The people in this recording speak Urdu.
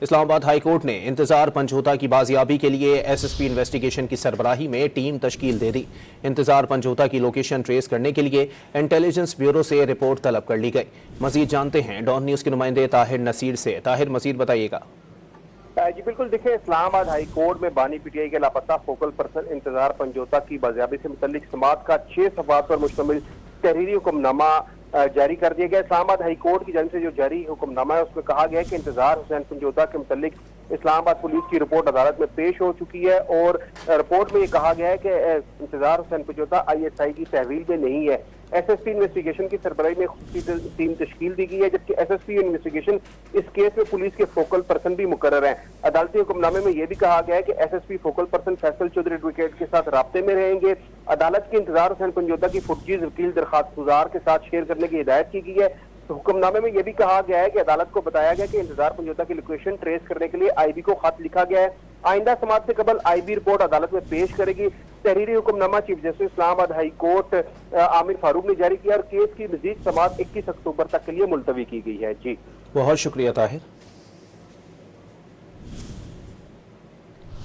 اسلام آباد ہائی کورٹ نے انتظار پنجھوتا کی بازیابی کے لیے ایس ایس پی انویسٹیگیشن کی سربراہی میں ٹیم تشکیل دے دی۔ انتظار پنجھوتا کی لوکیشن ٹریس کرنے کے لیے انٹیلیجنس بیورو سے رپورٹ طلب کر لی گئی۔ مزید جانتے ہیں ڈان نیوز کے نمائندے طاہر نصیر سے۔ طاہر، مزید بتائیے گا۔ جی بالکل، دیکھیں اسلام آباد ہائی کورٹ میں بانی پی ٹی آئی کے لاپتہ فوکل پرسن انتظار پنجھوتا کی بازیابی سے متعلق سماعت کا 6 صفحات پر مشتمل تحریری حکم نامہ جاری کر دیا گیا۔ اسلام آباد ہائی کورٹ کی جانب سے جو جاری حکم نامہ ہے اس میں کہا گیا ہے کہ انتظار حسین پنجھوتا کے متعلق اسلام آباد پولیس کی رپورٹ عدالت میں پیش ہو چکی ہے، اور رپورٹ میں یہ کہا گیا ہے کہ انتظار حسین پنجھوتا آئی ایس آئی کی تحویل میں نہیں ہے۔ ایس ایس پی انویسٹیگیشن کی سربراہی میں خصوصی ٹیم تشکیل دی گئی ہے، جبکہ ایس ایس پی انویسٹیگیشن اس کیس میں پولیس کے فوکل پرسن بھی مقرر ہیں۔ عدالتی حکم نامے میں یہ بھی کہا گیا ہے کہ S S P focal person Faisal Chaudhry advocate کے ساتھ رابطے میں رہیں گے۔ عدالت کی انتظار حسین پنجھوتا کی فوٹیج وکیل درخواست گزار کے ساتھ شیئر کرنے کی ہدایت کی گئی ہے۔ حکم نامے میں یہ بھی کہا گیا ہے کہ عدالت کو بتایا گیا کہ انتظار پنجھوتا کی لوکیشن ٹریس کرنے کے لیے آئی بی کو خط لکھا گیا ہے۔ آئندہ سماعت سے قبل آئی بی رپورٹ عدالت میں پیش کرے گی۔ تحریری حکم نامہ چیف جسٹس اسلام آباد ہائی کورٹ عامر فاروق نے جاری کیا، اور کیس کی مزید سماعت 21 اکتوبر تک کے لیے ملتوی کی گئی ہے۔ جی بہت شکریہ طاہر۔